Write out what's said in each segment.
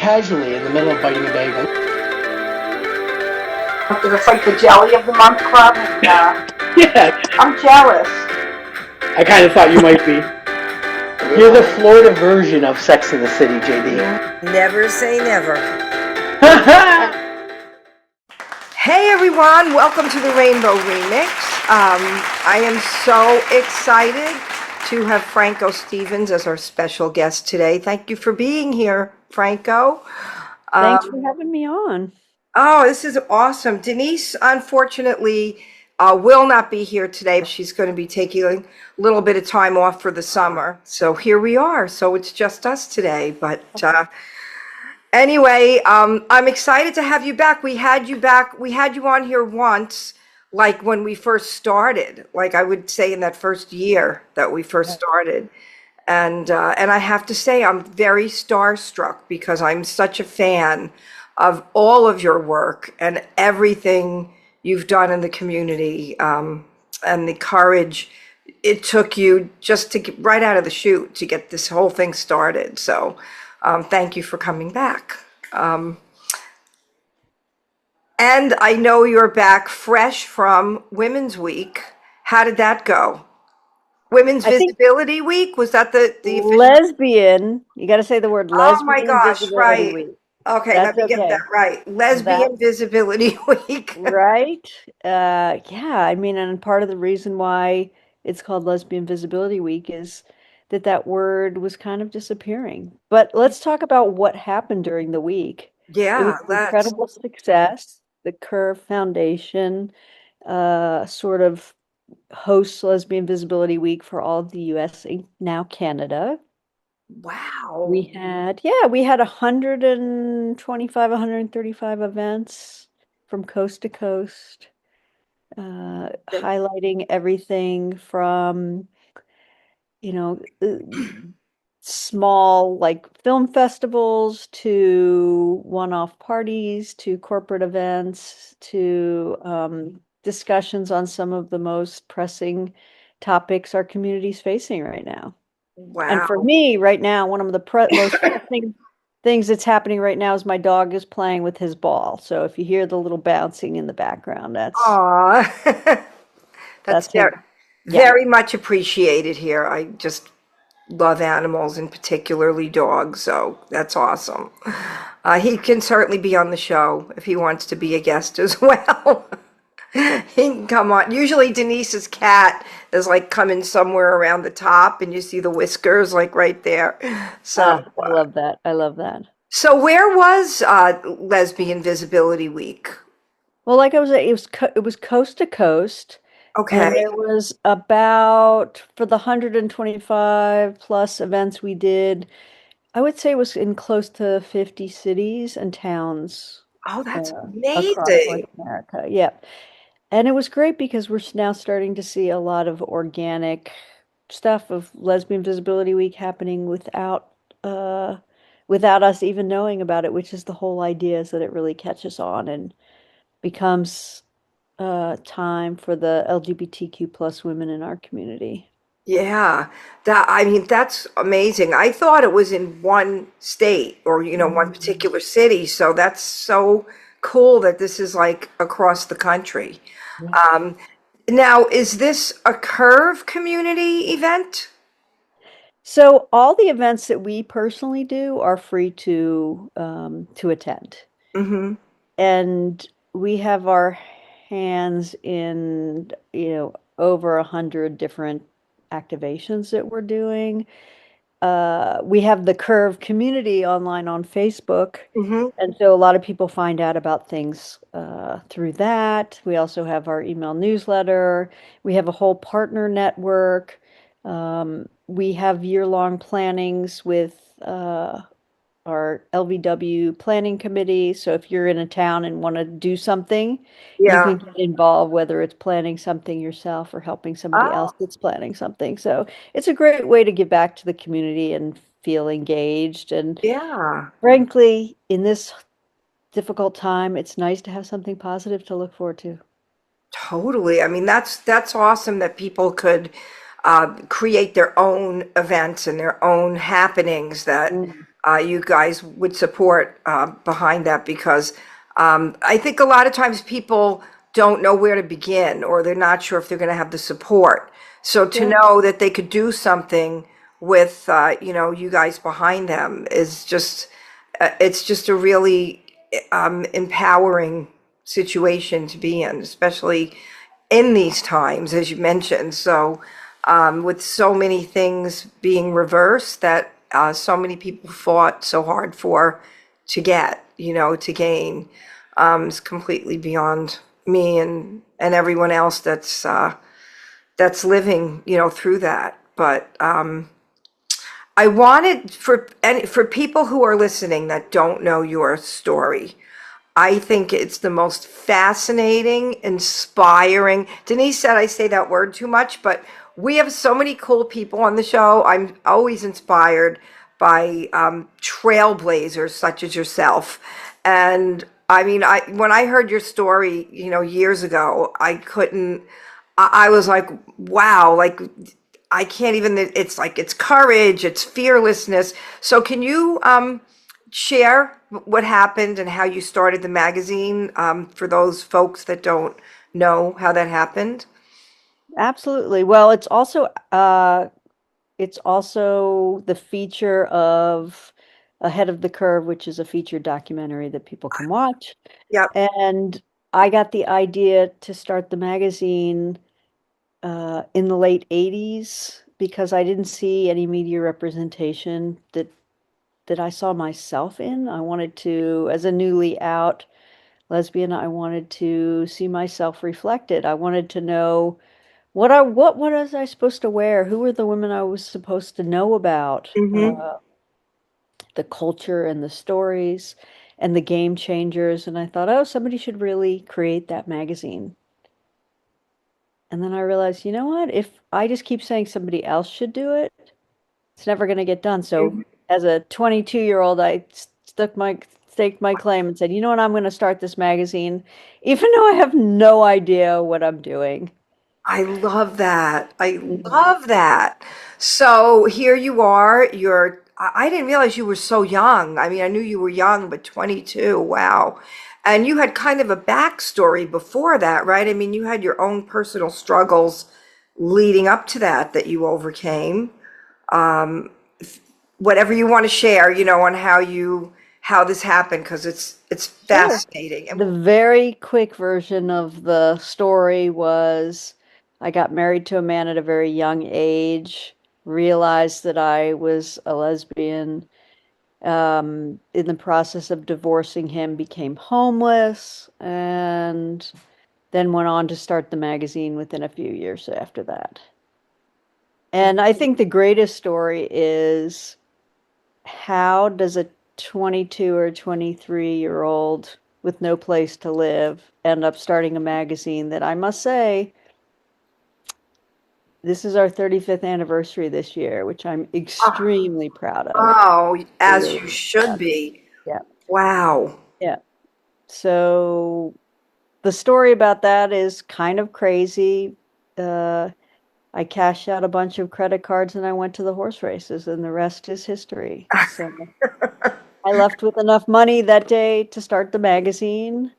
casually in the middle of biting a bagel. Because it's like the Jelly of the Month Club. Yeah, I'm jealous. I kind of thought you might be. You're the Florida version of Sex in the City, JD. Never say never. Hey everyone, welcome to the Rainbow Remix. I am so excited to have Franco Stevens as our special guest today. Thank you for being here, Franco. Thanks for having me on. Oh, this is awesome. Denise, unfortunately, will not be here today. She's going to be taking a little bit of time off for the summer. So here we are. So it's just us today. But anyway, I'm excited to have you back. We had you back. We had you on here once, like when we first started, like I would say in that first year that we first started. And I have to say, I'm very starstruck because I'm such a fan of all of your work and everything you've done in the community, and the courage it took you just to get right out of the chute to get this whole thing started. So thank you for coming back. And I know you're back fresh from Women's Week. How did that go? Women's I think Visibility Week? Was that the official? lesbian, you got to say the word Oh my lesbian gosh, visibility right. week. Okay, let That's me get that okay. right. That, Lesbian Visibility Week. right? Yeah, I mean, and part of the reason why it's called Lesbian Visibility Week is that word was kind of disappearing. But let's talk about what happened during the week. It was Yeah, an that's incredible success. The Curve Foundation sort of hosts Lesbian Visibility Week for all of the US and now Canada. wow. We had 125, 135 events from coast to coast, highlighting everything from, you know, small like film festivals to one-off parties to corporate events to discussions on some of the most pressing topics our community's facing right now. And for Wow. me, right now, one of the most pressing things that's happening right now is my dog is playing with his ball. So if you hear the little bouncing in the background, Aw. That's that's very, him. Yeah. very much appreciated here. I just love animals and particularly dogs, so that's awesome. He can certainly be on the show if he wants to be a guest as well. He can come on. Usually Denise's cat is like coming somewhere around the top and you see the whiskers like right there. So, I love that. I love that. so where was Lesbian Visibility Week? Well, like I was saying, it was coast to coast, and Okay. there was about for the 125 plus events we did, I would say it was in close to 50 cities and towns Oh, that's across North amazing. America. Yeah. And it was great because we're now starting to see a lot of organic stuff of Lesbian Visibility Week happening uh, without us even knowing about it, which is the whole idea is that it really catches on and becomes time for the LGBTQ plus women in our community. Yeah, that I mean that's amazing. I thought it was in one state or one particular city, so that's so cool that this is like across the country. Yeah. Um, Now, is this a Curve community event? So all the events that we personally do are free to attend. Mm-hmm. And we have our hands in, over 100 different activations that we're doing. We have the Curve community online on Facebook. Mm-hmm. And so a lot of people find out about things through that. We also have our email newsletter. We have a whole partner network. We have year-long plannings with our LVW planning committee. So if you're in a town and want to do something, you Yeah. can get involved, whether it's planning something yourself or helping somebody Oh, else that's planning something. So it's a great way to give back to the community and feel engaged. And yeah. frankly, in this difficult time, it's nice to have something positive to look forward to. Totally. I mean, that's awesome that people could create their own events and their own happenings that Mm. you guys would support behind that because I think a lot of times people don't know where to begin or they're not sure if they're going to have the support. So to Yeah. know that they could do something with you guys behind them is just it's just a really empowering situation to be in, especially in these times, as you mentioned. So, with so many things being reversed that so many people fought so hard for to get, to gain, is completely beyond me and everyone else that's living, through that. But I wanted for people who are listening that don't know your story. I think it's the most fascinating, inspiring. Denise said I say that word too much, but we have so many cool people on the show. I'm always inspired by trailblazers such as yourself. And I mean, when I heard your story, years ago, I couldn't. I was like, wow, like I can't even. It's like it's courage, it's fearlessness. So can you share what happened and how you started the magazine for those folks that don't know how that happened? Absolutely. Well, it's also the feature of Ahead of the Curve, which is a featured documentary that people can watch. Yep. And I got the idea to start the magazine in the late 80s because I didn't see any media representation that I saw myself in. I wanted to, as a newly out lesbian, I wanted to see myself reflected. I wanted to know what was I supposed to wear? Who were the women I was supposed to know about? Hmm. The culture and the stories and the game changers. And I thought, oh, somebody should really create that magazine. And then I realized, you know what? If I just keep saying somebody else should do it, it's never going to get done. So as a 22-year-old, I staked my claim and said, you know what? I'm going to start this magazine, even though I have no idea what I'm doing. I love that. I Mhm. love that. So here you are. I didn't realize you were so young. I mean, I knew you were young, but 22. Wow. And you had kind of a backstory before that, right? I mean, you had your own personal struggles leading up to that you overcame. Whatever you want to share, on how this happened, because it's Sure. fascinating. The And very quick version of the story was I got married to a man at a very young age, realized that I was a lesbian, in the process of divorcing him, became homeless, and then went on to start the magazine within a few years after that. And I think the greatest story is how does a 22 or 23-year-old with no place to live end up starting a magazine that I must say, this is our 35th anniversary this year, which I'm extremely proud of. oh, as Really you should proud of. be. Yeah. Wow. Yeah. So the story about that is kind of crazy. Uh, I cashed out a bunch of credit cards and I went to the horse races, and the rest is history. So I left with enough money that day to start the magazine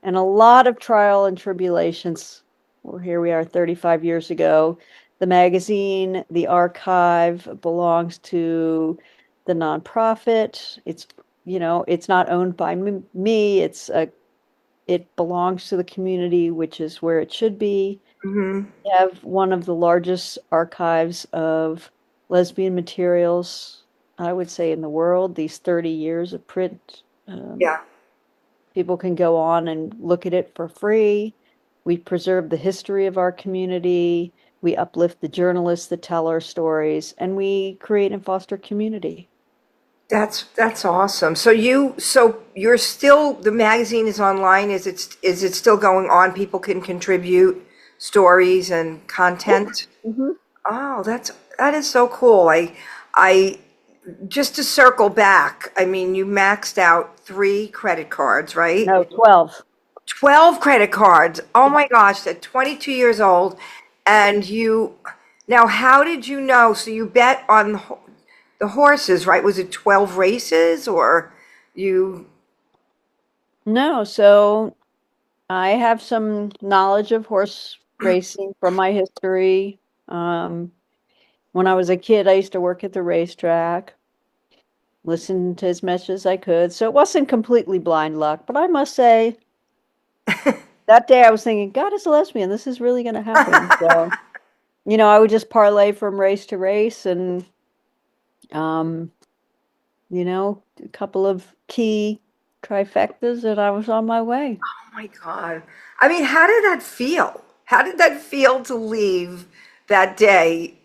and a lot of trial and tribulations. Well, here we are 35 years ago. The magazine, the archive belongs to the nonprofit. It's not owned by me. It belongs to the community, which is where it should be. Hmm. We have one of the largest archives of lesbian materials, I would say, in the world. These 30 years of print. Yeah, People can go on and look at it for free. We preserve the history of our community. We uplift the journalists that tell our stories, and we create and foster community. that's awesome. So you're still the magazine is online. Is it still going on? People can contribute stories and Yeah. content. Hmm. Oh, that is so cool. I just to circle back. I mean, you maxed out 3 credit cards, right? No, 12. 12 credit cards. Oh my gosh, at 22 years old, and you. Now, how did you know? So you bet on the horses, right? Was it 12 races or you? No, so I have some knowledge of horse racing from my history. Um, when I was a kid, I used to work at the racetrack, listen to as much as I could. So it wasn't completely blind luck, but I must say that day I was thinking, God is a lesbian. This is really going to happen. So, I would just parlay from race to race and, um, a couple of key trifectas and I was on my way. Oh my God. I mean, how did that feel? How did that feel to leave that day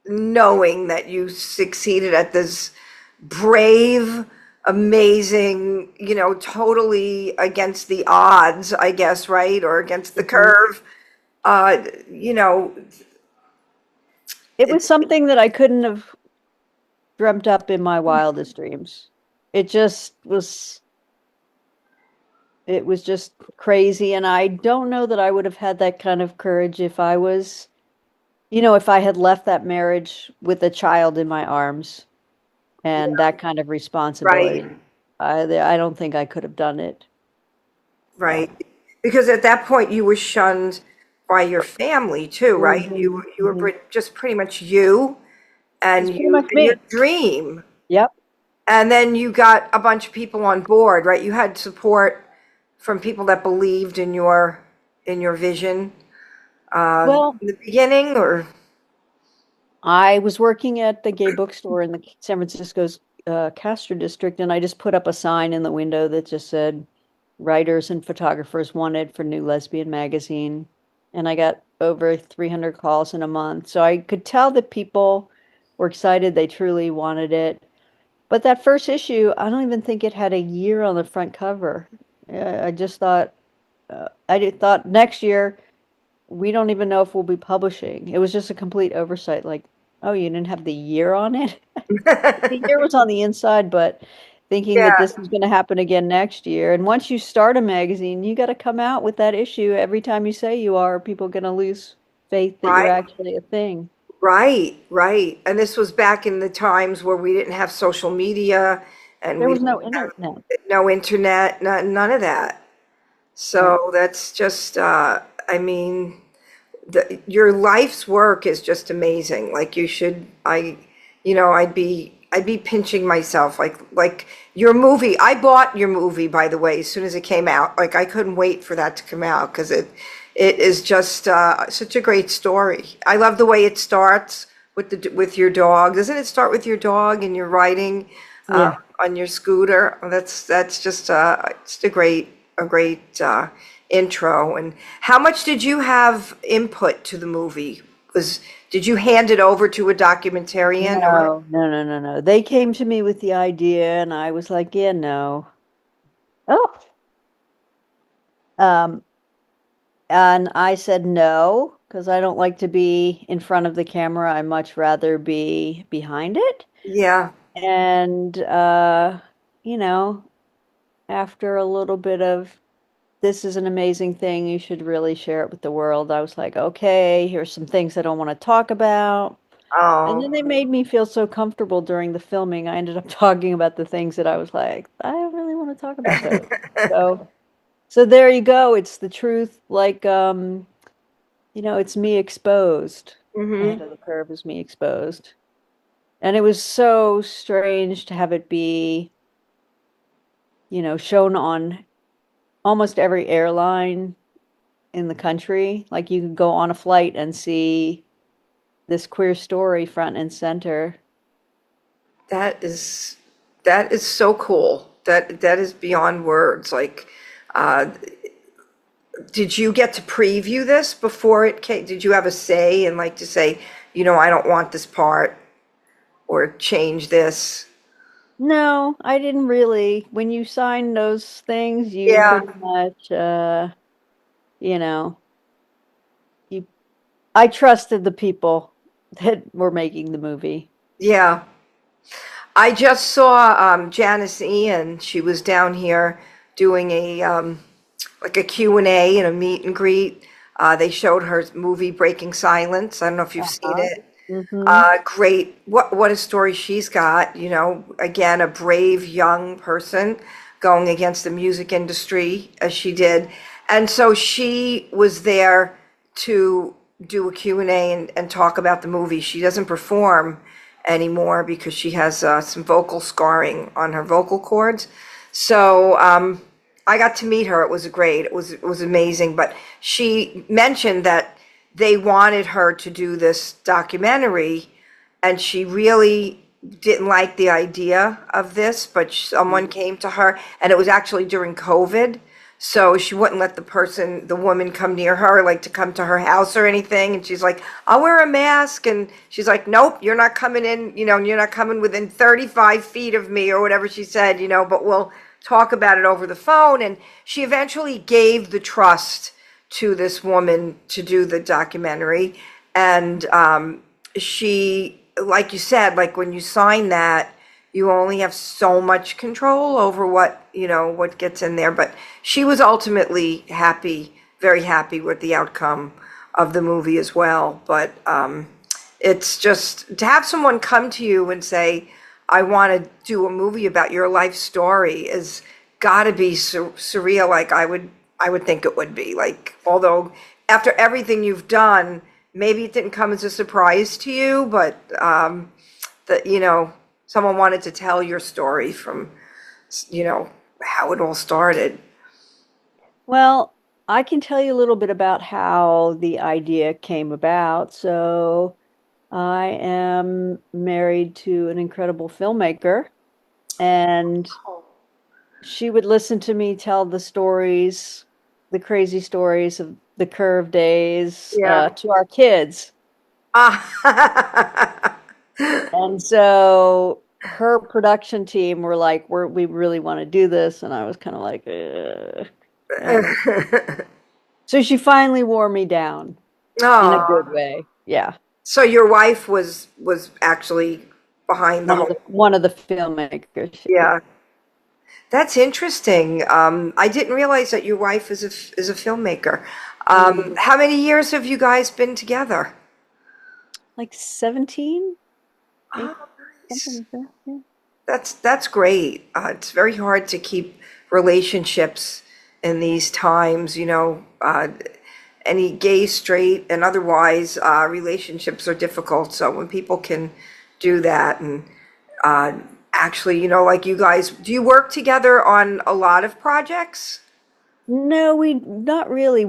knowing that you succeeded at this brave, amazing, totally against the odds, I guess, right? Or against the Mhm. curve. Uh, you know, It it, was something that I couldn't have dreamt up in my wildest dreams. It just was, it was just crazy. And I don't know that I would have had that kind of courage if I was, if I had left that marriage with a child in my arms and that kind of right, responsibility. I don't think I could have done it. So, right. Because at that point you were shunned by your family too, right? mhm, You were mhm. just pretty much you It's and pretty much your me. dream. Yep. And then you got a bunch of people on board, right? You had support from people that believed in your vision Well, in the beginning, or I was working at the gay bookstore in the San Francisco's Castro district, and I just put up a sign in the window that just said, writers and photographers wanted for New Lesbian magazine. And I got over 300 calls in a month. So I could tell that people were excited. They truly wanted it. But that first issue, I don't even think it had a year on the front cover. I just thought, thought next year we don't even know if we'll be publishing. It was just a complete oversight. Like, oh, you didn't have the year on it? The year was on the inside, but thinking that yeah, this is going to happen again next year. And once you start a magazine, you got to come out with that issue every time you say you are. People going to lose faith that you're right, actually a thing. right, right. And this was back in the times where we didn't have social media and There we was didn't no have internet. no internet, none of that. Yep. So that's just, I mean, your life's work is just amazing. Like you should, I'd be pinching myself. Like your movie. I bought your movie, by the way, as soon as it came out. Like I couldn't wait for that to come out because it is just such a great story. I love the way it starts with your dog. Doesn't it start with your dog and you're riding Yeah. on your scooter? That's just a great intro. And how much did you have input to the movie? Did you hand it over to a documentarian or? No, no, no, no, no. They came to me with the idea, and I was like, yeah, no. Oh. Um, and I said no, because I don't like to be in front of the camera. I much rather be behind it. Yeah, And, you know, after a little bit of this is an amazing thing, you should really share it with the world, I was like, okay, here's some things I don't want to talk about. And then oh. they made me feel so comfortable during the filming. I ended up talking about the things that I was like, I don't really want to talk about those. So, so there you go. It's the truth. Like, it's me exposed. Ahead Hmm. of the curve is me exposed. And it was so strange to have it be, shown on almost every airline in the country. Like you could go on a flight and see this queer story front and center. That is that is so cool. That is beyond words. Like, uh, did you get to preview this before it came? Did you have a say and like to say, I don't want this part or change this? No, I didn't really. When you sign those things, you Yeah, pretty much, you know, you. I trusted the people that were making the movie. yeah. I just saw Janice Ian. She was down here doing a like a Q&A and a meet and greet They showed her movie Breaking Silence. I don't know if you've seen Uh-huh. it. Mm-hmm. Great. What a story she's got. Again, a brave young person going against the music industry as she did. And so she was there to do a Q&A and talk about the movie. She doesn't perform anymore because she has some vocal scarring on her vocal cords. So I got to meet her. It was great. It was amazing. But she mentioned that they wanted her to do this documentary, and she really didn't like the idea of this, but someone came to her, and it was actually during COVID. So she wouldn't let the woman come near her, like to come to her house or anything. And she's like, I'll wear a mask. And she's like, nope, you're not coming in, you're not coming within 35 feet of me or whatever she said, but we'll talk about it over the phone. And she eventually gave the trust to this woman to do the documentary. And she, like you said, like when you sign that, you only have so much control over what gets in there. But she was ultimately happy, very happy with the outcome of the movie as well. But it's just to have someone come to you and say, I want to do a movie about your life story is got to be surreal. Like I would think it would be, like, although after everything you've done, maybe it didn't come as a surprise to you, but that someone wanted to tell your story from how it all started. Well, I can tell you a little bit about how the idea came about. So, I am married to an incredible filmmaker, and she would listen to me tell the stories, the crazy stories of the curve days, Yeah. to our kids. Ah. And so her production team were like, we really want to do this. And I was kind of like, And so she finally wore me down in a good Oh, way. Yeah. so your wife was actually behind the whole. One of the filmmakers. Yeah, that's interesting. I didn't realize that your wife is a filmmaker. Mm. How many years have you guys been together? Like 17, maybe Oh, something nice. like that. Yeah. That's great. It's very hard to keep relationships in these times. Any gay, straight, and otherwise relationships are difficult. So when people can do that and uh, actually, like you guys, do you work together on a lot of projects? No, we not really.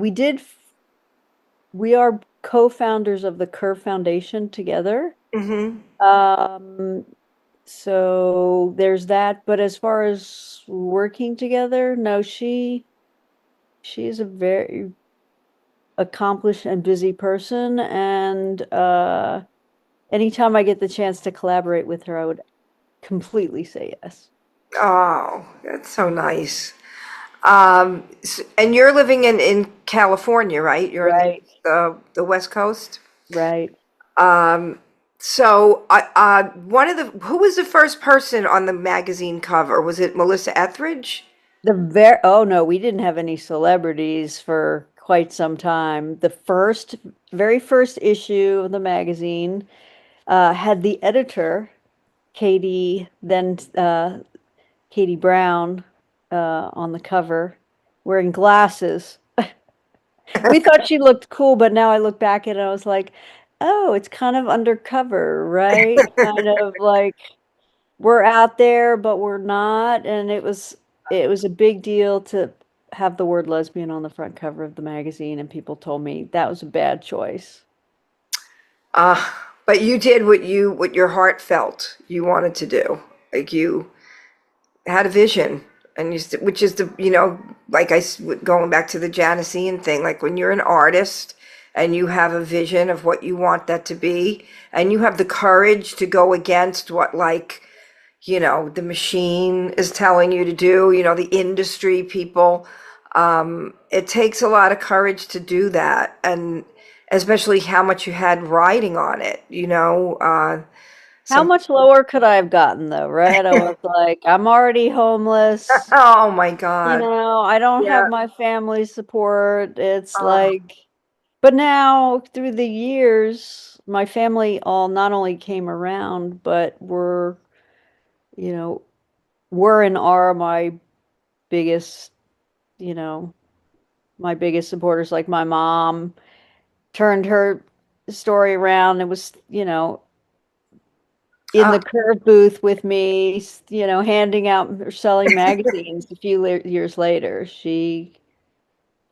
We are co-founders of the Curve Foundation together. Mm-hmm. Um, so there's that. But as far as working together, no, she is a very accomplished and busy person, and anytime I get the chance to collaborate with her, I would completely say yes. Oh, that's so nice. And you're living in California, right? You're in Right, the West Coast. right. So, one of who was the first person on the magazine cover? Was it Melissa Etheridge? Oh no, we didn't have any celebrities for quite some time. Very first issue of the magazine had the editor, Katie Brown, on the cover, wearing glasses. We thought she looked cool, but now I look back and I was like, oh, it's kind of undercover, right? Kind of like we're out there, but we're not. And it was a big deal to have the word lesbian on the front cover of the magazine, and people told me that was a bad choice. Uh, but you did what your heart felt you wanted to do. Like you had a vision, and which is like going back to the Janusine thing. Like when you're an artist and you have a vision of what you want that to be, and you have the courage to go against what the machine is telling you to do, the industry people. It takes a lot of courage to do that, and especially how much you had riding on it. How Some, much lower could I have gotten though, right? I was like, I'm already homeless. oh my God. I don't Yeah. have my family support. It's Uh, like, But now, through the years, my family all not only came around, but you know, were and are biggest, you know, my biggest supporters. Like my mom turned her story around and was, in Uh, the curve booth with me, handing out or selling magazines a few years later.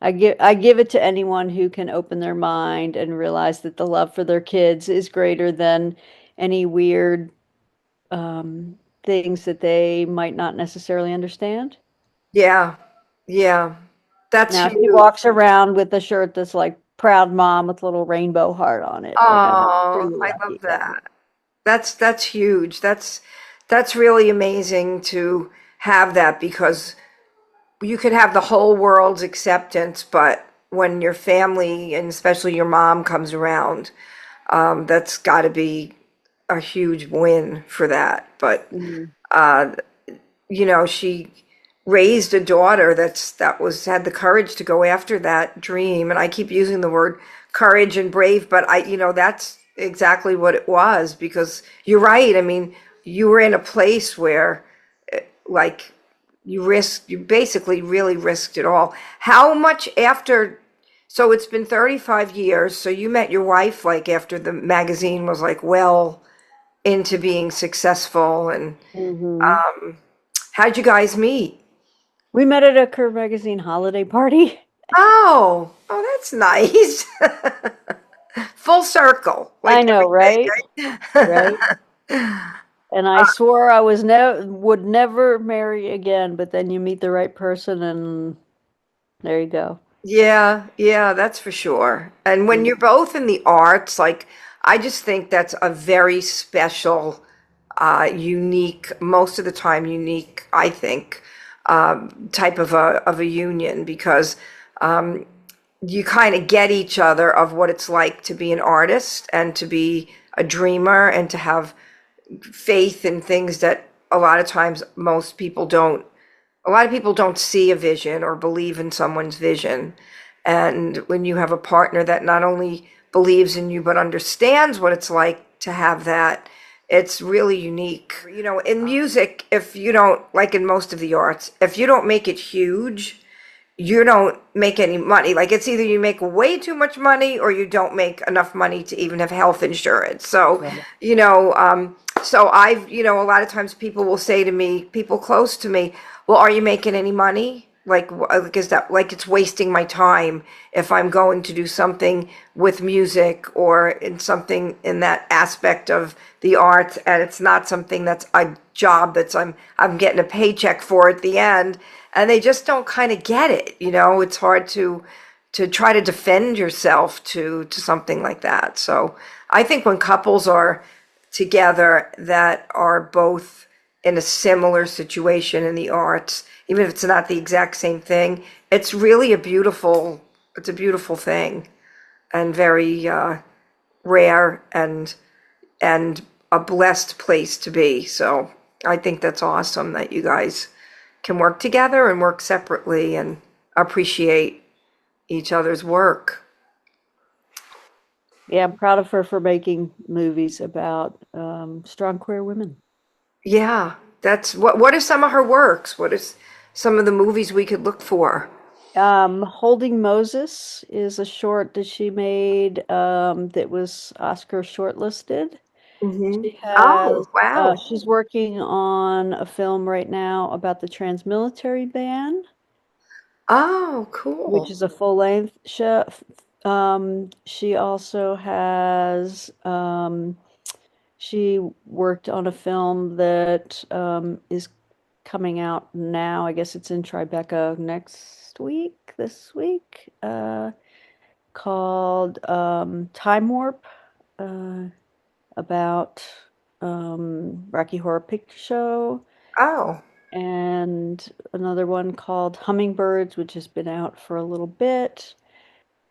I give it to anyone who can open their mind and realize that the love for their kids is greater than any weird things that they might not necessarily understand. yeah, yeah, that's Now she huge. walks around with a shirt that's like proud mom with a little rainbow heart on it. Like I'm Oh, pretty I lucky. love Yeah. that. That's huge. That's really amazing to have that because you could have the whole world's acceptance, but when your family and especially your mom comes around, that's got to be a huge win for that. But Mhm. uh, she raised a daughter had the courage to go after that dream. And I keep using the word courage and brave, but that's exactly what it was because you're right. I mean, you were in a place where like you basically really risked it all. How much after, so it's been 35 years, so you met your wife like after the magazine was like well into being successful and Mhm. how'd you guys meet? We met at a Curve magazine holiday party. Oh, that's nice. Full circle, I like know, right? everything. Right. And I swore I would never marry again, but then you meet the right person and there you go. Yeah, yeah, that's for sure. And when you're both in the arts, like I just think that's a very special, unique, most of the time unique, I think, type of a union because you kind of get each other of what it's like to be an artist and to be a dreamer and to have faith in things that a lot of times a lot of people don't see a vision or believe in someone's vision. And when you have a partner that not only believes in you but understands what it's like to have that, it's really unique. In music, if you don't, like in most of the arts, if you don't make it huge, you don't make any money. Like it's either you make way too much money or you don't make enough money to even have health insurance. So, Right. a lot of times people will say to me, people close to me, well, are you making any money? Like, is that like it's wasting my time if I'm going to do something with music or in something in that aspect of the arts and it's not something that's a job I'm getting a paycheck for at the end and they just don't kind of get it. It's hard to try to defend yourself to something like that. So I think when couples are together that are both in a similar situation in the arts, even if it's not the exact same thing, it's a beautiful thing and very rare and a blessed place to be. So I think that's awesome that you guys can work together and work separately and appreciate each other's work. Yeah, I'm proud of her for making movies about strong queer women. Yeah, that's what are some of her works? What is some of the movies we could look for? Holding Moses is a short that she made that was Oscar shortlisted. She Oh, has wow. she's working on a film right now about the trans-military ban, Oh, which cool. is a full-length show. She also has she worked on a film that is coming out now. I guess it's in Tribeca this week, called Time Warp, uh, about Rocky Horror Picture Show, Oh, and another one called Hummingbirds, which has been out for a little bit.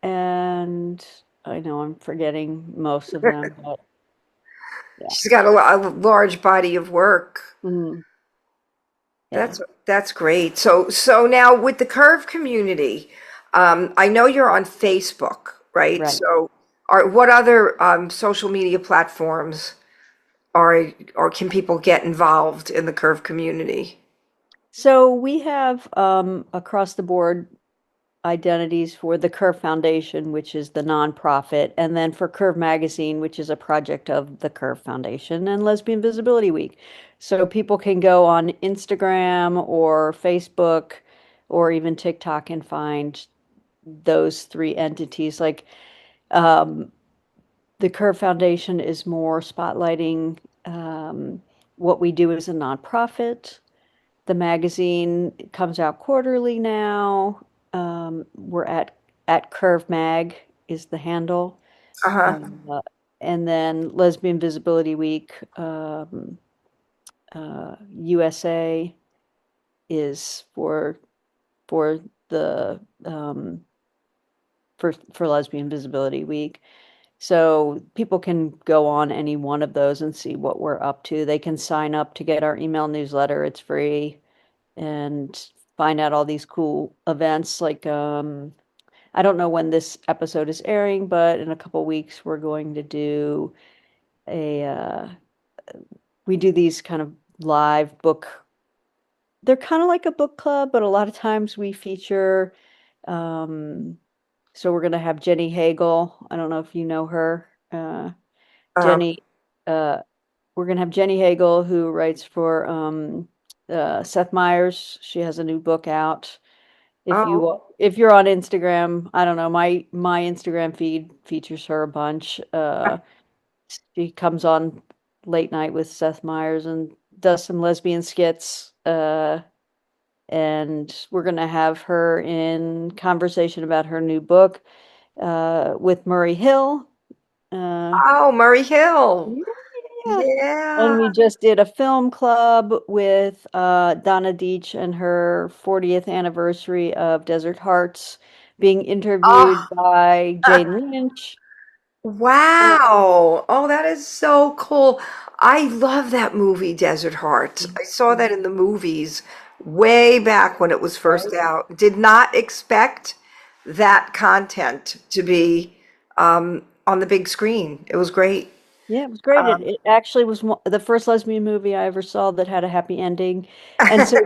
And I know I'm forgetting most of them, but yeah. she's got a large body of work. Mhm. Yeah. That's great. So now with the Curve community, I know you're on Facebook, right? Right. So, what other social media platforms are or can people get involved in the Curve community? So we have across the board identities for the Curve Foundation, which is the nonprofit, and then for Curve Magazine, which is a project of the Curve Foundation, and Lesbian Visibility Week. So people can go on Instagram or Facebook or even TikTok and find those three entities. Like um, the Curve Foundation is more spotlighting what we do as a nonprofit. The magazine comes out quarterly now. We're at Curve Mag is the handle. Uh-huh. Uh, and then Lesbian Visibility Week, USA is for the for Lesbian Visibility Week. So people can go on any one of those and see what we're up to. They can sign up to get our email newsletter. It's free. And find out all these cool events. Like, I don't know when this episode is airing, but in a couple weeks, we're going to do a, we do these kind of live book. They're kind of like a book club, but a lot of times we feature, um, so we're going to have Jenny Hagel. I don't know if you know her. Uh, Jenny, uh, we're going to have Jenny Hagel, who writes for Seth Meyers. She has a new book out. oh, If you're on Instagram, I don't know, my Instagram feed features her a bunch. She comes on late night with Seth Meyers and does some lesbian skits. And we're gonna have her in conversation about her new book with Murray Hill. Uh, oh, Murray Hill. yeah. Yeah. And we just did a film club with Donna Deach and her 40th anniversary of Desert Hearts being interviewed Oh, by Jane Lynch. Uh, wow. Oh, that is so cool. I love that movie, Desert Heart. I saw that in the movies way back when it was first Right? out. Did not expect that content to be on the big screen. It was great. Yeah, it was great. It actually was the first lesbian movie I ever saw that had a happy ending. And so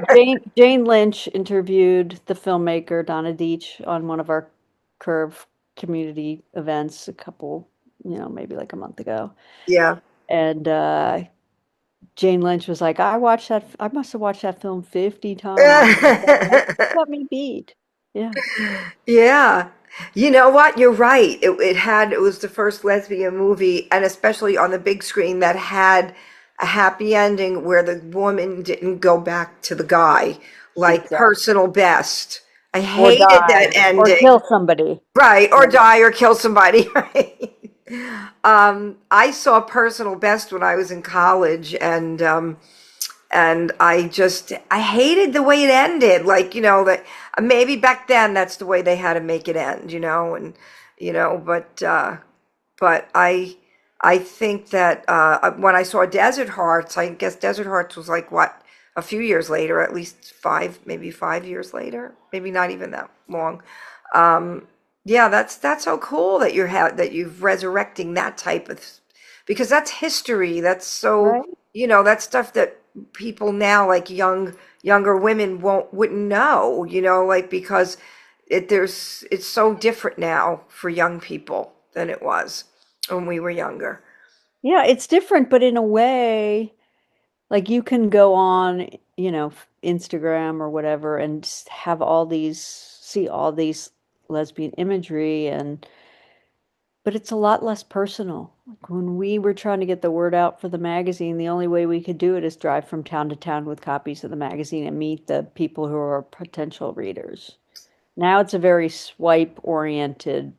Jane Lynch interviewed the filmmaker Donna Deach on one of our Curve community events a couple, maybe like a month ago. Yeah. And Jane Lynch was like, I must have watched that film 50 times. I'm like, you got me beat. Yeah. Yeah. You know what? You're right. It was the first lesbian movie, and especially on the big screen, that had a happy ending where the woman didn't go back to the guy, like Exactly. Personal Best. I Or hated that die. Or ending. kill somebody. Right, or Yeah. die or kill somebody, right? I saw Personal Best when I was in college, and I hated the way it ended. Like, that maybe back then that's the way they had to make it end, and but I think that when I saw Desert Hearts, I guess Desert Hearts was like what, a few years later, at least maybe 5 years later, maybe not even that long. Yeah, that's so cool that that you've resurrecting that type of, because that's history. That's so, Right? that's stuff that people now, like younger women wouldn't know, like, because it's so different now for young people than it was when we were younger. Yeah, it's different, but in a way, like you can go on, Instagram or whatever and see all these lesbian imagery but it's a lot less personal. Like when we were trying to get the word out for the magazine, the only way we could do it is drive from town to town with copies of the magazine and meet the people who are potential readers. Now it's a very swipe oriented,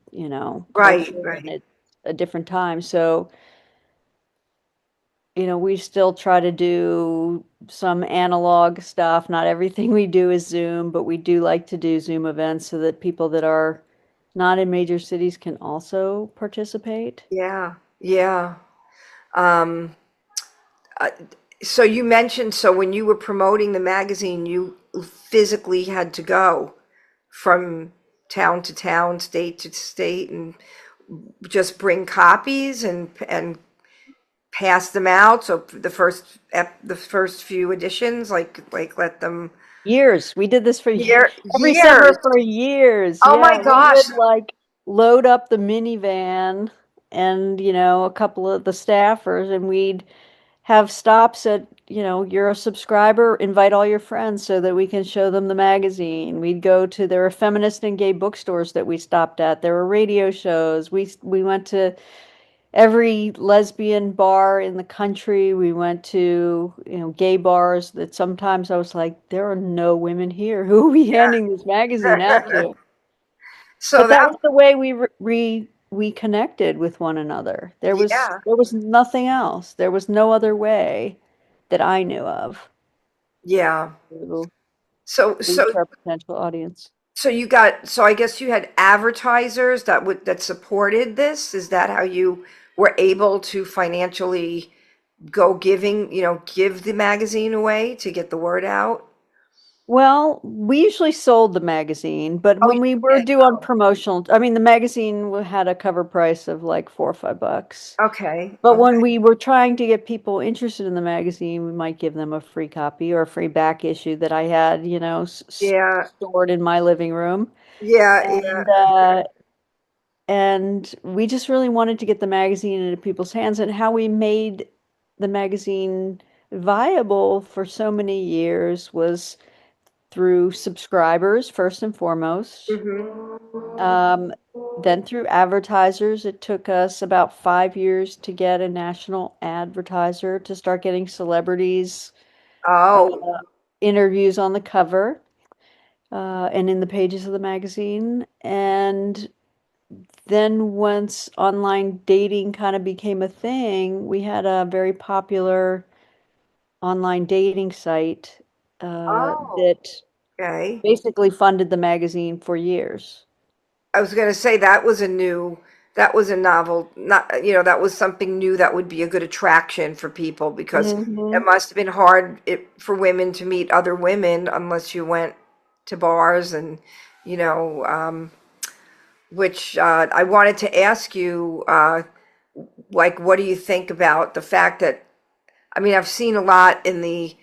Right, culture and right. it's a different time. So, we still try to do some analog stuff. Not everything we do is Zoom, but we do like to do Zoom events so that people that are not in major cities can also participate. Yeah, yeah. Um, uh, so you mentioned, so when you were promoting the magazine, you physically had to go from town to town, state to state, and just bring copies and pass them out? So the first few editions, like let them Years. We did this for every summer years. for years. Oh Yeah, my we gosh. would like load up the minivan and, a couple of the staffers, and we'd have stops at, you're a subscriber, invite all your friends so that we can show them the magazine. We'd go to, there were feminist and gay bookstores that we stopped at. There were radio shows. We went to every lesbian bar in the country. We went to, gay bars that sometimes I was like, there are no women here. Who are we handing this magazine out to? So But that that, was the way we connected with one another. There was yeah, there was nothing else. There was no other way that I knew of yeah. to So reach so our potential audience. so I guess you had advertisers that supported this. Is that how you were able to financially go give the magazine away to get the word out? Well, we usually sold the magazine, but Oh, you when we were did. due on promotional, I mean, the magazine had a cover price of like $4 or $5. Okay. But when Okay. we were trying to get people interested in the magazine, we might give them a free copy or a free back issue that I had, Yeah. stored in my living room. Yeah. Yeah. And we just really wanted to get the magazine into people's hands. And how we made the magazine viable for so many years was through subscribers, first and foremost. Um, then through advertisers. It took us about 5 years to get a national advertiser to start getting celebrities uh, Oh. interviews on the cover and in the pages of the magazine. And then once online dating kind of became a thing, we had a very popular online dating site Oh. that Okay. basically funded the magazine for years. I was going to say that was a novel, not, that was something new that would be a good attraction for people because it Hmm. must have been hard for women to meet other women unless you went to bars and, you know, um, which I wanted to ask you, like, what do you think about the fact that, I mean, I've seen a lot in the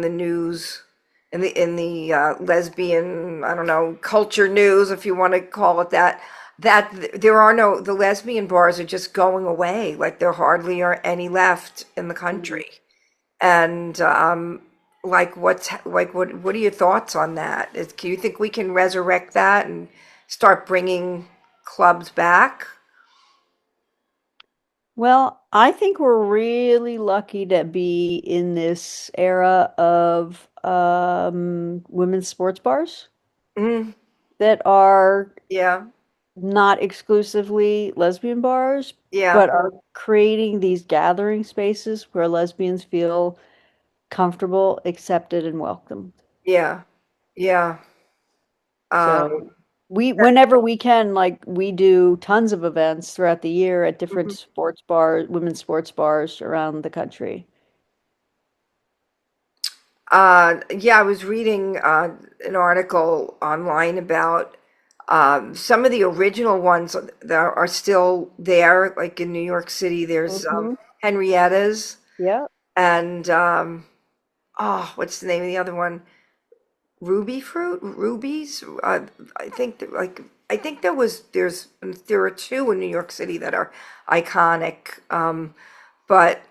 news, in the lesbian, I don't know, culture news, if you want to call it that, there are the lesbian bars are just going away. Like there hardly are any left in the country. And what are your thoughts on that? Do you think we can resurrect that and start bringing clubs back? Well, I think we're really lucky to be in this era of women's sports bars Mm, that are yeah, not exclusively lesbian bars, yeah, but are creating these gathering spaces where lesbians feel comfortable, accepted, and welcomed. yeah, yeah. So Um, whenever we can, like we do tons of events throughout the year at different mhm. sports bars, women's sports bars around the country. Yeah, I was reading an article online about some of the original ones that are still there, like in New York City. There's Hmm. Henrietta's Yeah. and oh, what's the name of the other one? Rubies. I think there are two in New York City that are iconic. But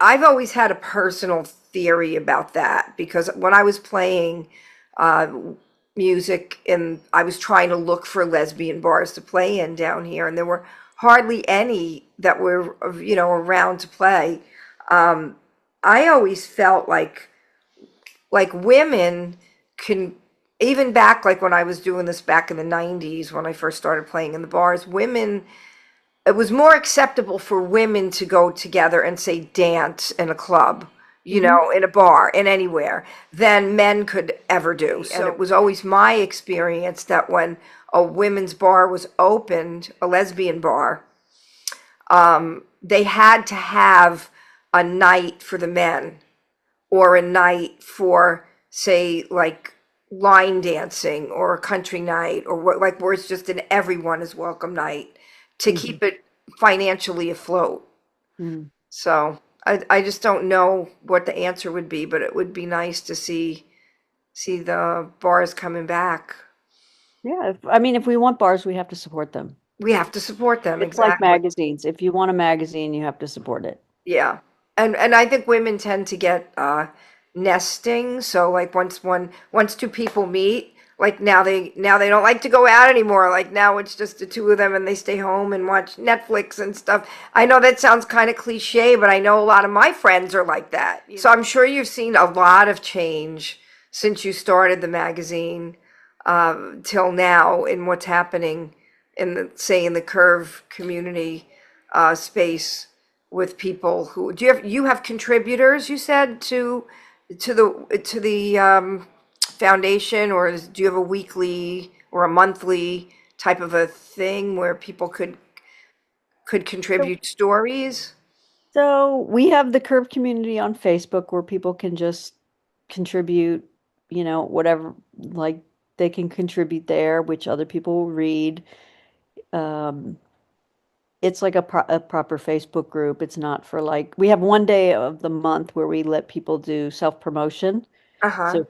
I've always had a personal theory about that because when I was playing uh, music and I was trying to look for lesbian bars to play in down here, and there were hardly any that were, around to play. Um, I always felt like women can, even back like when I was doing this back in the 90s when I first started playing in the bars, women, it was more acceptable for women to go together and say dance in a club, Hmm. in a bar, in anywhere, than men could ever do. And it was always my experience that when a women's bar was opened, a lesbian bar, they had to have a night for the men or a night for, say, like line dancing or a country night or what, like where it's just an everyone is welcome night to Mhm. keep it financially afloat. Mm. So I just don't know what the answer would be, but it would be nice to see the bars coming back. Yeah, I mean, if we want bars, we have to support them. We have to support them, It's like exactly. magazines. If you want a magazine, you have to support it. Yeah. And I think women tend to get nesting. So like once two people meet, like now they don't like to go out anymore. Like now it's just the two of them and they stay home and watch Netflix and stuff. I know that sounds kind of cliche, but I know a lot of my friends are like that. So I'm sure you've seen a lot of change since you started the magazine till now in what's happening in the say in the Curve community space with people who do you have contributors you said to the foundation, or do you have a weekly or a monthly type of a thing where people could So, contribute stories? so we have the Curve community on Facebook where people can just contribute, whatever, like they can contribute there, which other people will read. Um, it's like a proper Facebook group. It's not for like, we have one day of the month where we let people do self-promotion. So Uh-huh. if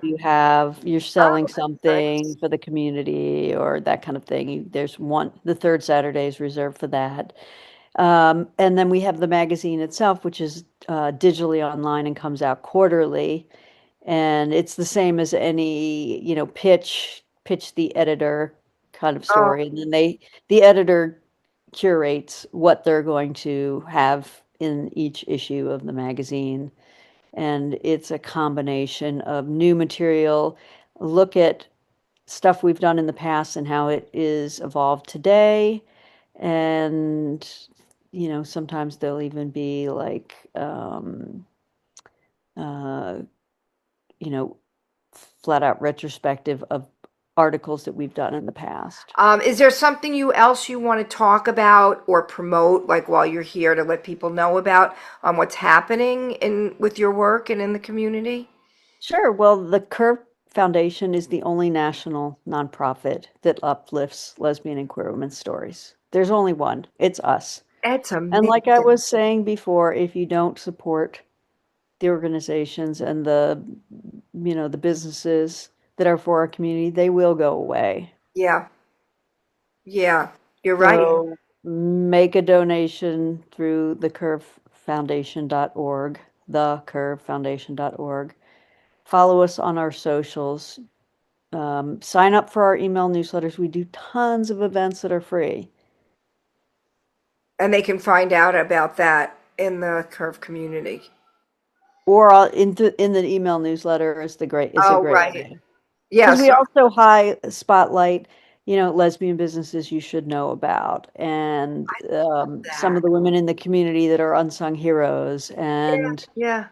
you're selling Oh, that's something nice. for the community or that kind of thing, there's the third Saturday is reserved for that. And then we have the magazine itself, which is digitally online and comes out quarterly. And it's the same as any, pitch the editor kind of Oh, story. And then the editor curates what they're going to have in each issue of the magazine. And it's a combination of new material, look at stuff we've done in the past and how it is evolved today. And, sometimes there'll even be like, uh, you know, flat out retrospective of articles that we've done in the past. is there something else you want to talk about or promote, like while you're here, to let people know about what's happening in with your work and in the community? Sure. Well, the Curve Foundation is the only national nonprofit that uplifts lesbian and queer women's stories. There's only one. It's us. It's And like I amazing. was saying before, if you don't support the organizations and the businesses that are for our community, they will go away. Yeah, yeah, you're right. So make a donation through thecurvefoundation.org, thecurvefoundation.org. Follow us on our socials. Sign up for our email newsletters. We do tons of events that are free. And they can find out about that in the Curve community. Or in the email newsletter is a Oh, great right. way. Yeah, Because we so also high spotlight, lesbian businesses you should know about, and some that. of the women in the community that are unsung heroes, and Yeah.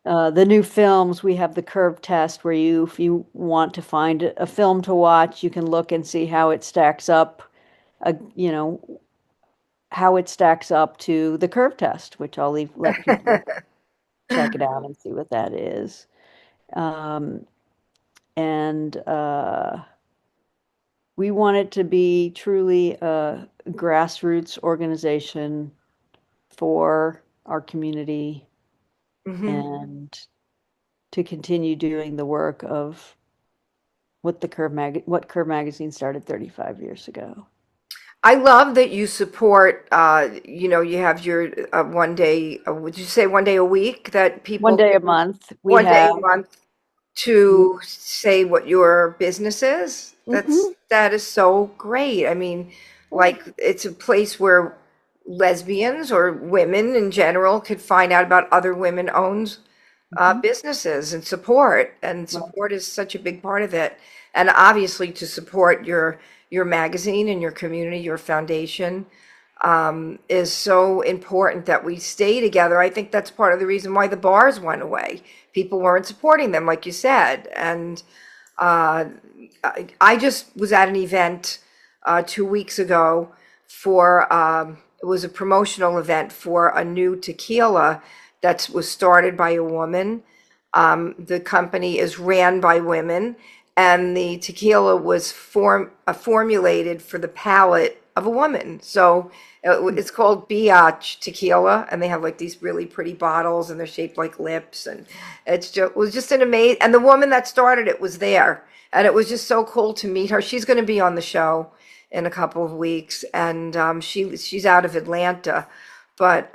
the new films. We have the Curve test where if you want to find a film to watch, you can look and see how it stacks up, uh, you know, how it stacks up to the Curve test, which let people check it out and see what that is. Um, and we want it to be truly a grassroots organization for our community Hmm. and to continue doing the work of what Curve Magazine started 35 years ago. I love that you support, you have your one day, would you say one day a week that One people day a do, month, we one day have. a month to say what your business is? Mhm. That is so great. I mean, like it's a place where lesbians or women in general could find out about other women-owned Mhm. businesses and support is such a big part of it. And obviously to support your magazine and your community, your foundation, is so important that we stay together. I think that's part of the reason why the bars went away. People weren't supporting them, like you said. And uh, I just was at an event 2 weeks ago for it was a promotional event for a new tequila that was started by a woman. The company is ran by women, and the tequila was formulated for the palate of a woman. So it's called Biatch tequila, and they have like these really pretty bottles, and they're shaped like lips, and it was just an amazing. And the woman that started it was there, and it was just so cool to meet her. She's going to be on the show in a couple of weeks, and she's out of Atlanta, but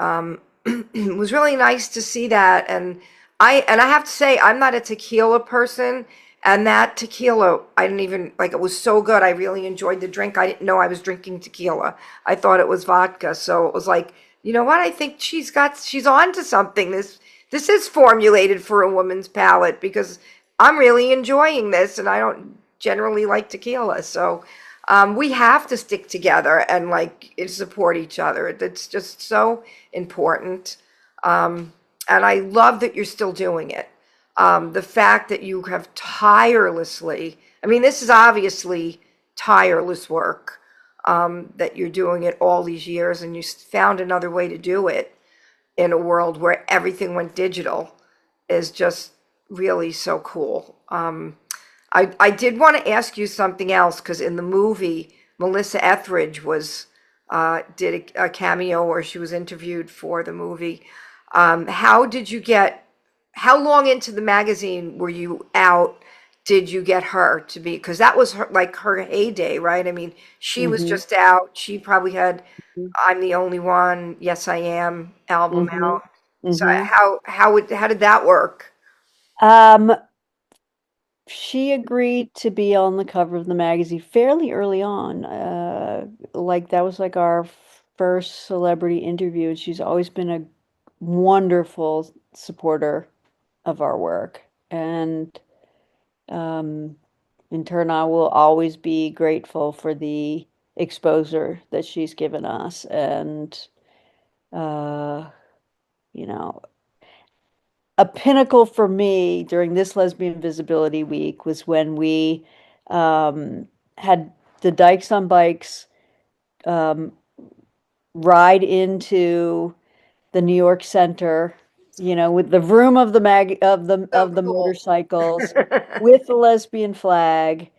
it was really nice to see that. And I have to say, I'm not a tequila person, and that tequila, I didn't even like. It was so good. I really enjoyed the drink. I didn't know I was drinking tequila. I thought it was vodka. So it was like, you know what? I think she's on to something. This is formulated for a woman's palate, because I'm really enjoying this, and I don't generally like tequila. So we have to stick together and like support each other. It's just so important. And I love that you're still doing it. The fact that you have tirelessly, I mean, this is obviously tireless work, that you're doing it all these years, and you found another way to do it in a world where everything went digital is just really so cool. I did want to ask you something else, because in the movie, Melissa Etheridge did a cameo, or she was interviewed for the movie. How did you get, how long into the magazine were you out? Did you get her to be, because that was her, like her heyday, right? I mean, she was Mm-hmm. just out. She probably had I'm the Only One, Yes I Am album Mm-hmm. out. So Mm-hmm. how did that work? Um, she agreed to be on the cover of the magazine fairly early on. Like that was like our first celebrity interview, and she's always been a wonderful supporter of our work. And um, in turn, I will always be grateful for the exposure that she's given us. And uh, you know, a pinnacle for me during this Lesbian Visibility Week was when we had the Dykes on Bikes um, ride into the New York Center, with the vroom of the So of the cool. motorcycles with the lesbian flag.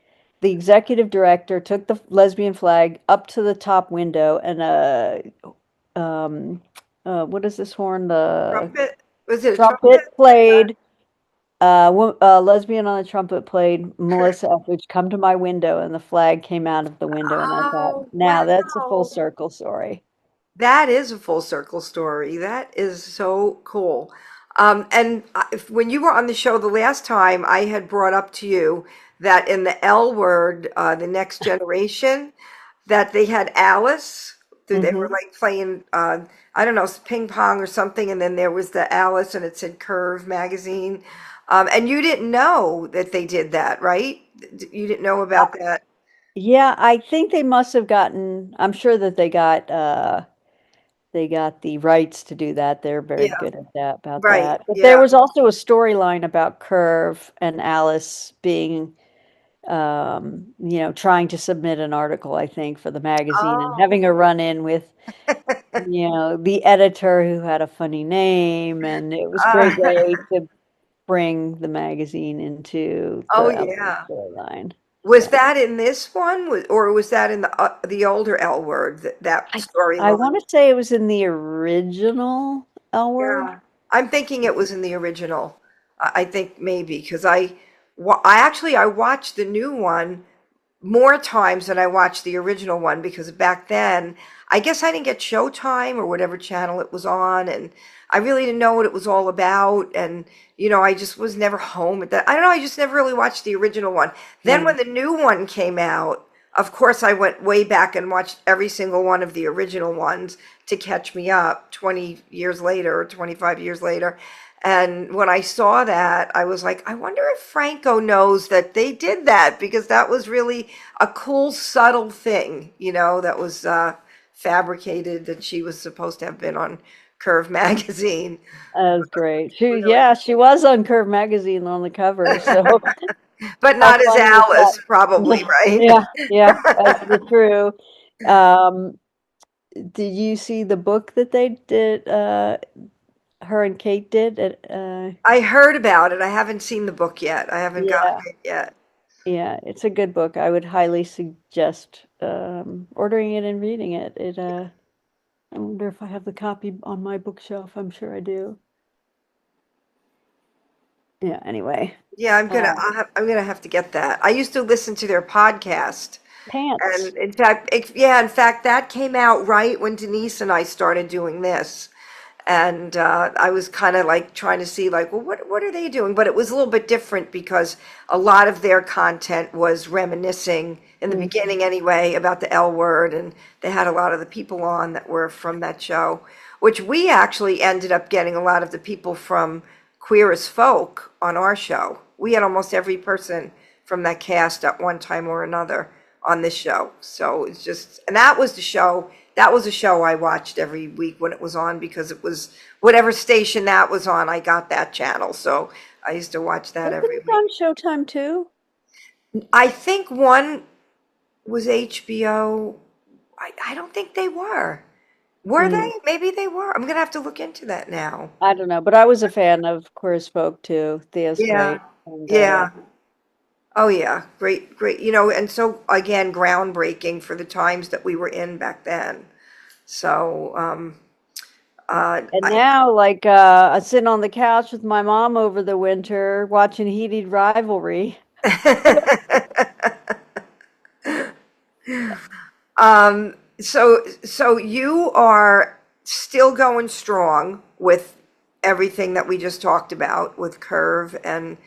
The executive director took the lesbian flag up to the top window, and um what is this horn? The Trumpet? Was it a trumpet? trumpet played. Lesbian on the trumpet played. Melissa Etheridge, come to my window, and the flag came out of the window, and I thought, Oh, now that's a full wow. circle story. That is a full circle story. That is so cool. When you were on the show the last time, I had brought up to you that in the L Word, the next generation, that they had Alice. They were Hmm. like playing, I don't know, ping pong or something, and then there was the Alice, and it said Curve magazine. And you didn't know that they did that, right? You didn't know about that. Yeah, I think they must have gotten, I'm sure that they got the rights to do that. They're very Yeah, good at that about right. that. But there Yeah. was also a storyline about Curve and Alice being trying to submit an article, I think, for the magazine and Oh. having a run-in with, the editor who had a funny name, and it was a great Uh, way to bring the magazine into oh the L yeah. storyline. Was Yeah. that in this one, or was that in the older L Word, that I I storyline? want to say it was in the original L Word. Yeah, I'm thinking it was in the original. I think maybe because I watched the new one more times than I watched the original one, because back then, I guess I didn't get Showtime or whatever channel it was on, and I really didn't know what it was all about. And, I just was never home at that. I don't know, I just never really watched the original one. Then Yeah. when the new one came out, of course, I went way back and watched every single one of the original ones to catch me up 20 years later or 25 years later. And when I saw that, I was like, I wonder if Franco knows that they did that, because that was really a cool, subtle thing, that was fabricated, that she was supposed to have been on Curve magazine. That was great. Really. Yeah, she was on Curve magazine on the cover. So But how not as funny is that? Alice, probably, right? Yeah, yeah, that's true. Um, did you see the book that they did? Her and Kate did. I heard about it. I haven't seen the book yet. I haven't gotten Yeah, it yet. Yeah, it's a good book. I would highly suggest ordering it and reading it. I wonder if I have the copy on my bookshelf. I'm sure I do. Yeah, anyway. Yeah, Uh, I'm gonna have to get that. I used to listen to their podcast, Pants. and in fact, yeah, in fact, that came out right when Denise and I started doing this. And I was kind of like trying to see like, well, what are they doing? But it was a little bit different because a lot of their content was reminiscing in the Mhm. beginning anyway about the L word, and they had a lot of the people on that were from that show, which we actually ended up getting a lot of the people from Queer as Folk on our show. We had almost every person from that cast at one time or another on this show. So it's just, and that was the show. That was a show I watched every week when it was on because it was whatever station that was on, I got that channel. So I used to watch that Wasn't every it week. on Showtime too? I think one was HBO. I don't think they were. Were Mm, they? Maybe they were. I'm gonna have to look into that now. I don't know, but I was a fan of Queer as Folk too. Thea's Yeah. great. And Yeah. Oh yeah. Great, great. And so again, groundbreaking for the times that we were in back then. So, and now, like, I'm sitting on the couch with my mom over the winter watching Heated Rivalry. so you are still going strong with everything that we just talked about with Curve and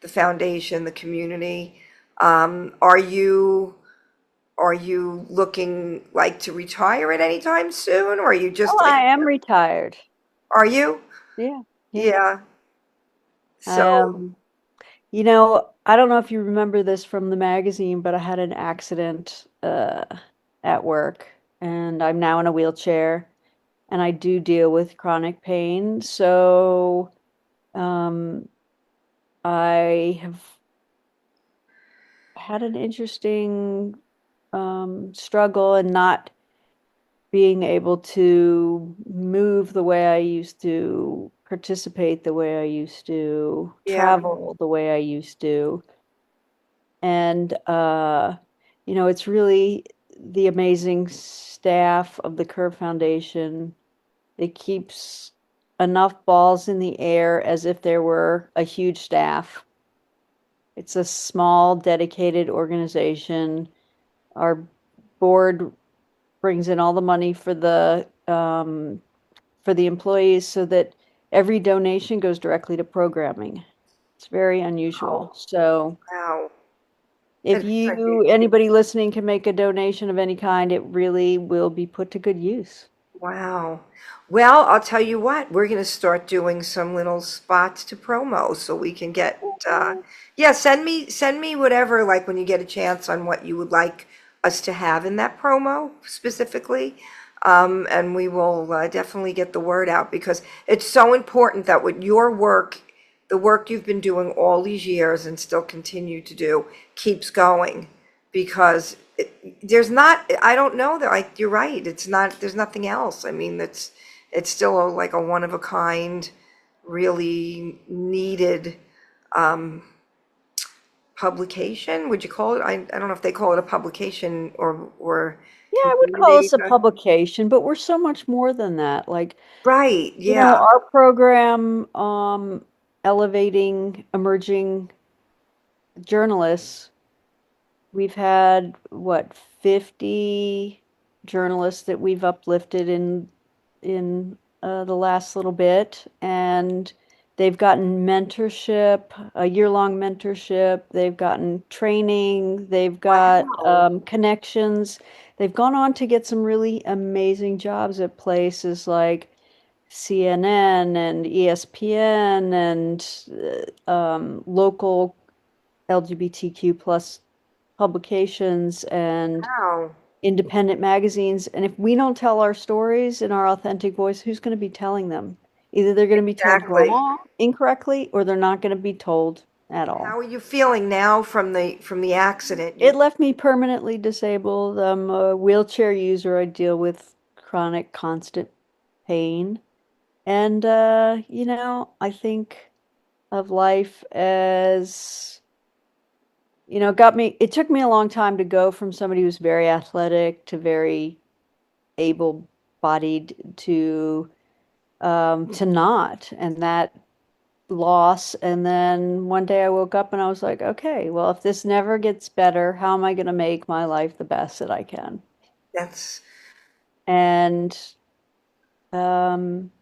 the foundation, the community. Are you looking like to retire at any time soon, or are you Oh, just like, I am retired. are you? Yeah, yeah. Yeah. I So, am. I don't know if you remember this from the magazine, but I had an accident at work, and I'm now in a wheelchair, and I do deal with chronic pain. So, um, I have had an interesting struggle and not being able to move the way I used to, participate the way I used to, yeah. travel the way I used to. And, it's really the amazing staff of the Curve Foundation that keeps enough balls in the air as if there were a huge staff. It's a small, dedicated organization. Our board brings in all the money for the employees so that every donation goes directly to programming. It's very unusual. Oh, So wow. if It is anybody listening can make a donation of any kind, it really will be put to good use. Wow. Well, I'll tell you what, we're going to start doing some little spots to promo so we can get yeah, send me whatever like when you get a chance on what you would like us to have in that promo specifically. And we will definitely get the word out because it's so important that with your work, the work you've been doing all these years and still continue to do keeps going because there's not, I don't know that, like, you're right, it's not, there's nothing else. I mean, it's still like a one of a kind, really needed publication. Would you call it? I don't know if they call it a publication or Yeah, I would call community. us a publication, but we're so much more than that. Like, Right, yeah. our program, elevating emerging journalists, we've had what, 50 journalists that we've uplifted in the last little bit, and they've gotten mentorship, a year-long mentorship. They've gotten training. They've got Wow. connections. They've gone on to get some really amazing jobs at places like CNN and ESPN and local LGBTQ plus publications and Wow. independent magazines. And if we don't tell our stories in our authentic voice, who's going to be telling them? Either they're going to be told Exactly. wrong, incorrectly, or they're not going to be told at And all. how are you feeling now from the accident? It left me permanently disabled. I'm a wheelchair user. I deal with chronic, constant pain. And, I think of life as you know, it took me a long time to go from somebody who's very athletic to very able-bodied to not, and that loss. And then one day I woke up and I was like, okay, well, if this never gets better, how am I going to make my life the best that I can? That's And um,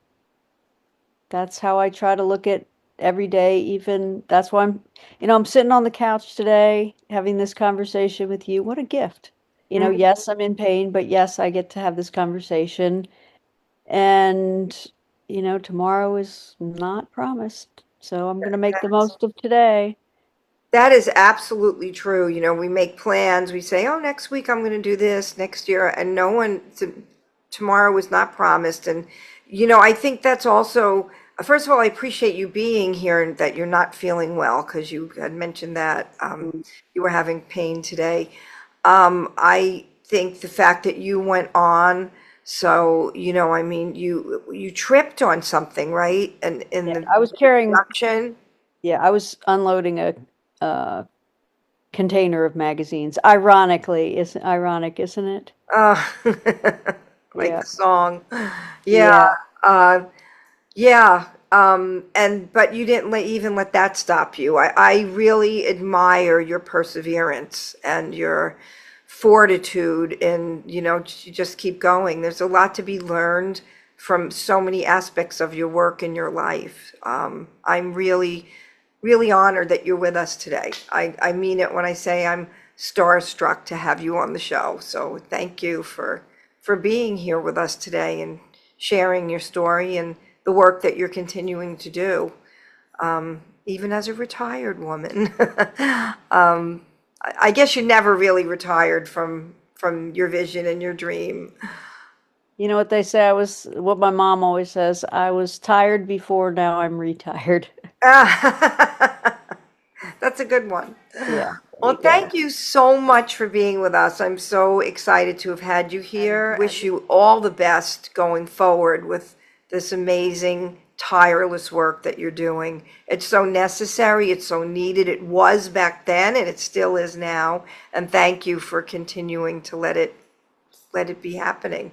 that's how I try to look at every day. Even that's why I'm sitting on the couch today having this conversation with you. What a gift. mm, Yes, I'm in pain, but yes, I get to have this conversation. And, tomorrow is not promised. So I'm going to make the most of today. that is absolutely true. We make plans. We say, "Oh, next week I'm going to do this, next year," and no one tomorrow is not promised. And I think that's also, first of all, I appreciate you being here and that you're not feeling well because you had mentioned that you were having pain today. I think the fact that you went on, so I mean, you tripped on something, right? And in Yeah, the I was carrying, production. yeah, I was unloading a container of magazines. Ironically, is ironic, isn't it? Uh, like Yeah. the song. Yeah. Yeah. Uh, yeah. But you didn't even let that stop you. I really admire your perseverance and your fortitude and, to just keep going. There's a lot to be learned from so many aspects of your work and your life. I'm really, really honored that you're with us today. I mean it when I say I'm starstruck to have you on the show. So thank you for being here with us today and sharing your story and the work that you're continuing to do, even as a retired woman. I guess you never really retired from your vision and your dream. You know what they say? What my mom always says, I was tired before, now I'm retired. That's a good one. Yeah, there Well, you go. thank you so much for being with us. I'm so excited to have had you here. Wish you all the best going forward with this amazing, tireless work that you're doing. It's so necessary, it's so needed. It was back then and it still is now. And thank you for continuing to let it be happening.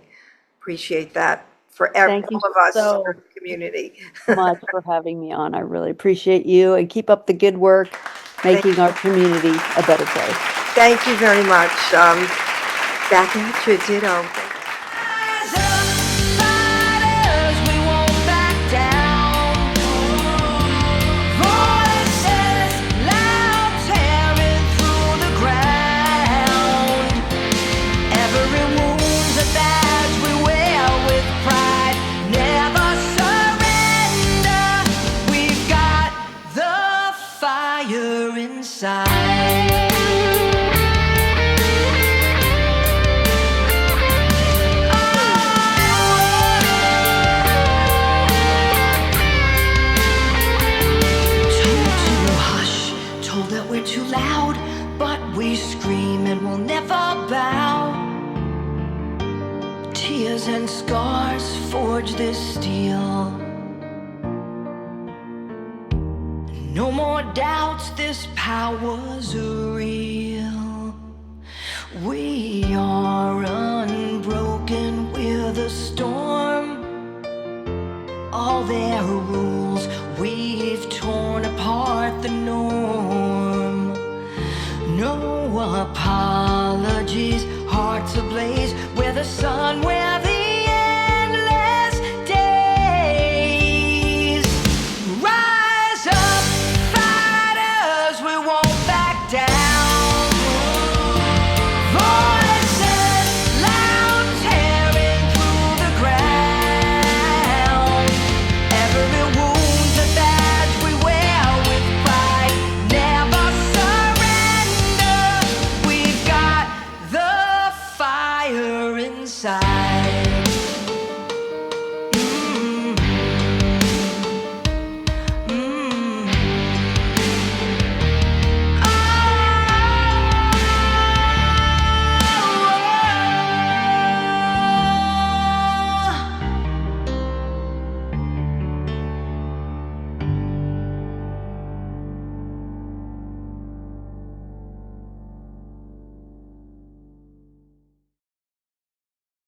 Appreciate that for Thank you all of us, so our community. much for having me on. I really appreciate you, and keep up the good work Thank, making our community a better place. thank you very much. Back at you, ditto. Too loud, but we scream and we'll never bow. Tears and scars forge this steel. No more doubts, this power's real. We are unbroken, we're the storm. All their rules, we've torn apart the norm. No apologies, hearts ablaze, we're the sun, we're the